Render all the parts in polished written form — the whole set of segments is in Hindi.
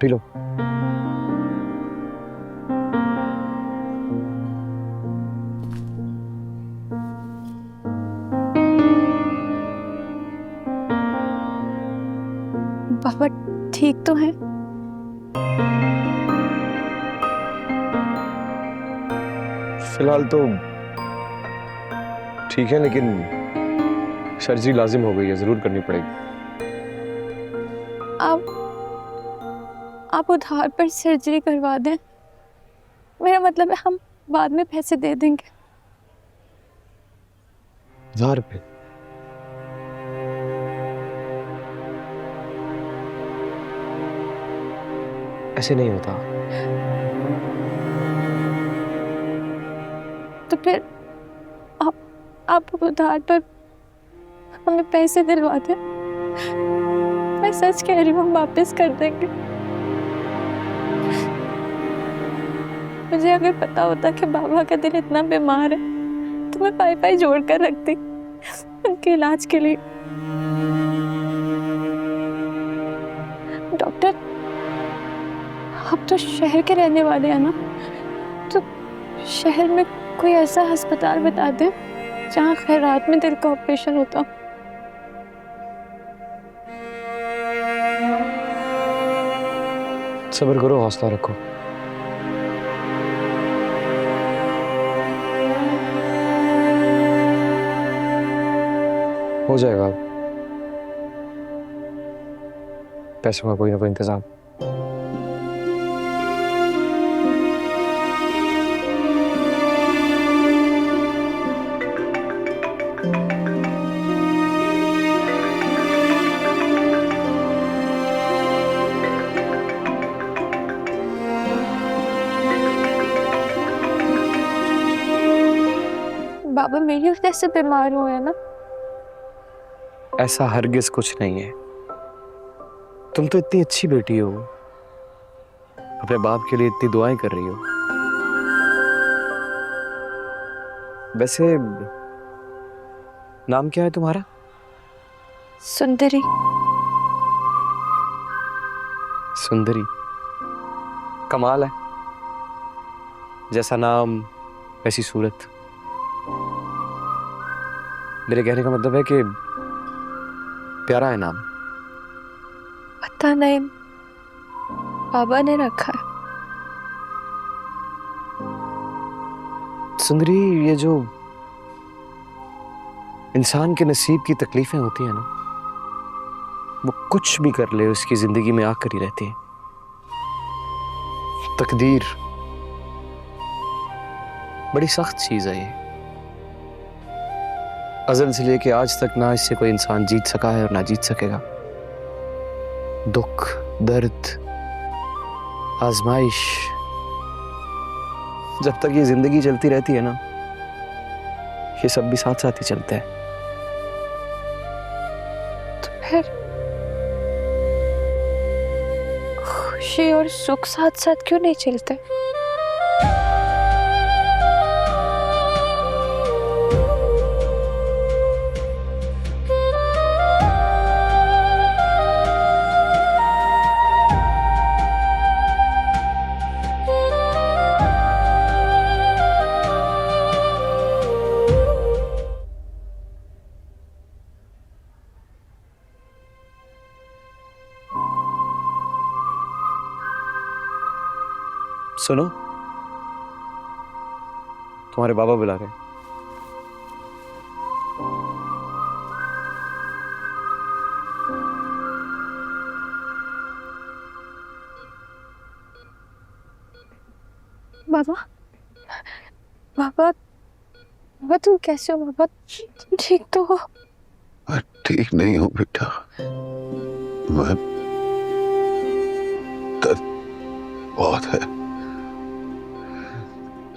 P low. पापा ठीक तो है? फिलहाल तो ठीक है, लेकिन सर्जरी लाजिम हो गई है, जरूर करनी पड़ेगी। आप उधार पर सर्जरी करवा दें। मेरा मतलब है हम बाद में पैसे दे देंगे। 1000 रुपये? ऐसे नहीं होता। तो फिर आप उधार पर हमें पैसे दिलवा दें। मैं सच कह रही हूँ, हम वापस कर देंगे। मुझे अगर पता होता कि बाबा का दिल इतना बीमार है तो मैं पाई जोड़ कर रखती उनके इलाज के लिए। डॉक्टर, आप तो शहर के रहने वाले हैं ना, तो शहर में कोई ऐसा अस्पताल बता दें जहाँ खैरात में दिल का ऑपरेशन होता। सब्र करो, हौसला रखो। हो जाएगा, पैसों का कोई ना कोई इंतजाम। बाबा मेरी वजह से बीमार हुए हैं ना? ऐसा हरगिज कुछ नहीं है। तुम तो इतनी अच्छी बेटी हो, अपने बाप के लिए इतनी दुआएं कर रही हो। वैसे नाम क्या है तुम्हारा? सुंदरी। सुंदरी, कमाल है। जैसा नाम वैसी सूरत। मेरे कहने का मतलब है कि प्यारा है नाम। पता नहीं, बाबा ने रखा है। सुंदरी, ये जो इंसान के नसीब की तकलीफें होती हैं ना, वो कुछ भी कर ले उसकी जिंदगी में आकर ही रहती है। तकदीर बड़ी सख्त चीज है। ये अज़ल से लेके आज तक ना इससे कोई इंसान जीत सका है और ना जीत सकेगा। दुख, दर्द, आजमाइश, जब तक ये जिंदगी चलती रहती है ना, ये सब भी साथ साथ ही चलते हैं। तो फिर खुशी और सुख साथ साथ क्यों नहीं चलते? सुनो, तुम्हारे बाबा बुला रहे हैं। बाबा, बाबा, बाबा तुम कैसे हो? बाबा तुम ठीक तो हो? मैं ठीक नहीं हूं बेटा। मैं दर्द बहुत है,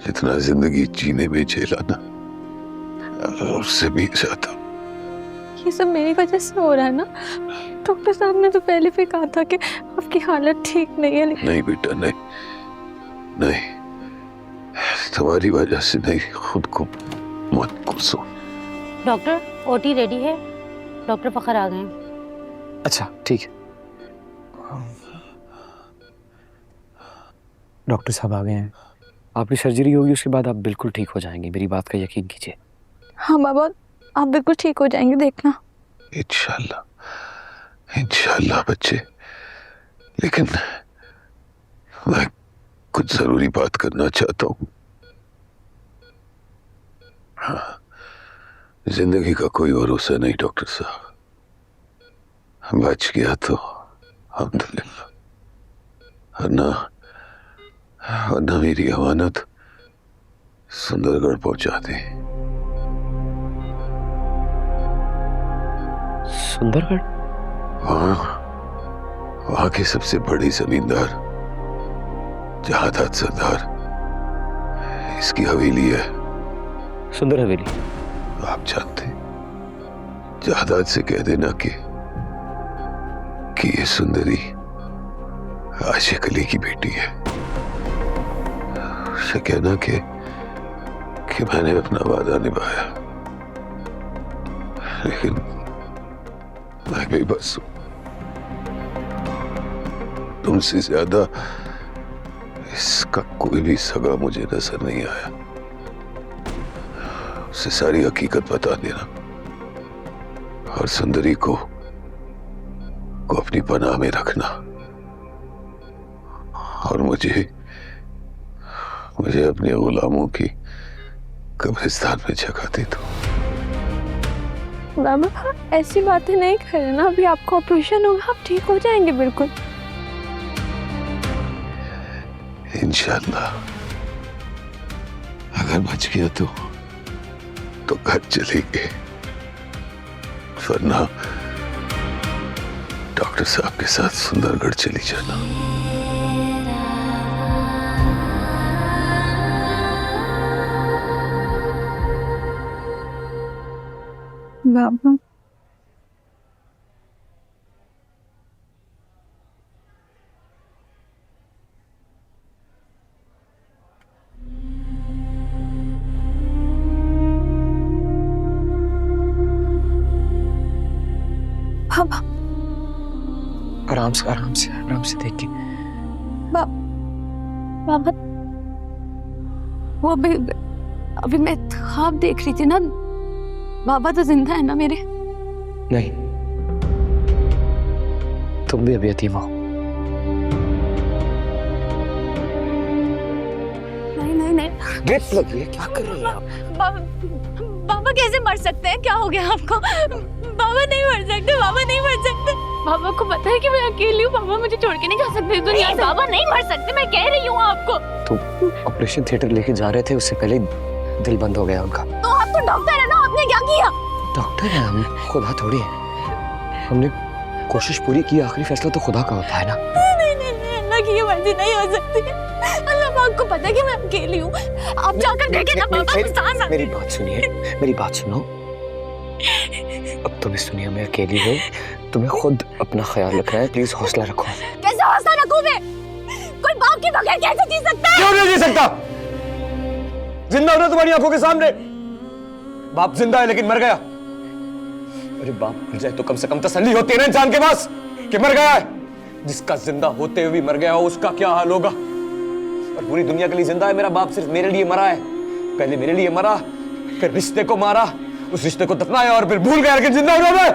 जितना जिंदगी जीने में झेला ना, उससे भी ज्यादा। ये सब मेरी वजह से हो रहा है ना? डॉक्टर साहब ने तो पहले भी कहा था कि आपकी हालत ठीक नहीं है। नहीं बेटा, नहीं नहीं, तुम्हारी वजह से नहीं, खुद को मत कोसो। डॉक्टर, ओटी रेडी है, डॉक्टर फखर आ गए हैं। अच्छा ठीक है। डॉक्टर साहब आ गए हैं। आपकी सर्जरी होगी, उसके बाद आप बिल्कुल ठीक हो जाएंगे, मेरी बात का यकीन कीजिए। हाँ बाबा, आप बिल्कुल ठीक हो जाएंगे, देखना। इंशाल्लाह, इंशाल्लाह बच्चे। लेकिन मैं कुछ जरूरी बात करना चाहता हूँ। हाँ, जिंदगी का कोई भरोसा नहीं डॉक्टर साहब। बच गया तो अल्हम्दुलिल्लाह, वरना मेरी अमानत सुंदरगढ़ पहुंचा दे। सुंदरगढ़? वहां के सबसे बड़े जमींदार जहादात सरदार, इसकी हवेली है। सुंदर हवेली? आप जानते, जहादात से कह देना कि ये सुंदरी आशिक अली की बेटी है। उससे कहना कि मैंने अपना वादा निभाया, लेकिन मैं बेबस हूं। तुमसे ज्यादा इसका कोई भी सगा मुझे नजर नहीं आया। उसे सारी हकीकत बता देना और सुंदरी को अपनी पनाह में रखना, और मुझे अपने गुलामों की कब्रिस्तान में जगह दे दो। बाबा ऐसी बातें नहीं करना, अभी आपका ऑपरेशन होगा, आप ठीक हो जाएंगे बिल्कुल। इंशाल्लाह, अगर बच गया तो घर चलेंगे, वरना डॉक्टर साहब के साथ सुंदरगढ़ चली जाना। बाबा बाबा आराम से देख के। बाबा वो अभी मैं ख्वाब देख रही थी ना, बाबा तो जिंदा है ना मेरे? नहीं, तुम भी अभी यतीम हो। नहीं ड्रिप लगी है, क्या कर रही है आप? बाबा कैसे मर सकते हैं? क्या हो गया आपको? बाबा नहीं मर सकते, बाबा नहीं मर सकते। बाबा को पता है कि मैं अकेली हूँ, बाबा मुझे छोड़ के नहीं जा सकते इस दुनिया से। बाबा नहीं मर सकते, मैं कह रही हूँ आपको। तो ऑपरेशन थिएटर लेके जा रहे थे, उससे पहले दिल बंद हो गया उनका। तो आप तो डॉक्टर है ना, आपने क्या किया? डॉक्टर है हम, खुदा थोड़ी है। हमने कोशिश पूरी की, आखिरी फैसला तो खुदा का होता है ना। नहीं, अल्लाह की मर्जी नहीं हो सकती। अल्लाह पाक को पता है कि मैं अकेली हूँ। आप जाकर देखें ना बाबा को सांस। मेरी बात सुनिए, मेरी बात सुनो। अब तुम इस दुनिया में अकेली हो, तुम्हें खुद अपना ख्याल रखना है, प्लीज हौसला रखो। कैसे हौसला रखूं मैं? कोई बाप के बगैर कैसे जी सकता है? क्यों नहीं जी सकता? जिंदा हो ना तुम्हारी आंखों के सामने। बाप जिंदा है लेकिन मर गया। अरे बाप मर जाए तो कम से कम तसल्ली होती है ना इंसान के पास कि मर गया है। जिसका जिंदा होते हुए भी मर गया हो, उसका क्या हाल होगा? और पूरी दुनिया के लिए जिंदा है मेरा बाप, सिर्फ मेरे लिए मरा है। पहले मेरे लिए मरा, फिर रिश्ते को मारा, उस रिश्ते को दफनाया और फिर भूल गया, लेकिन जिंदा हो जाता है।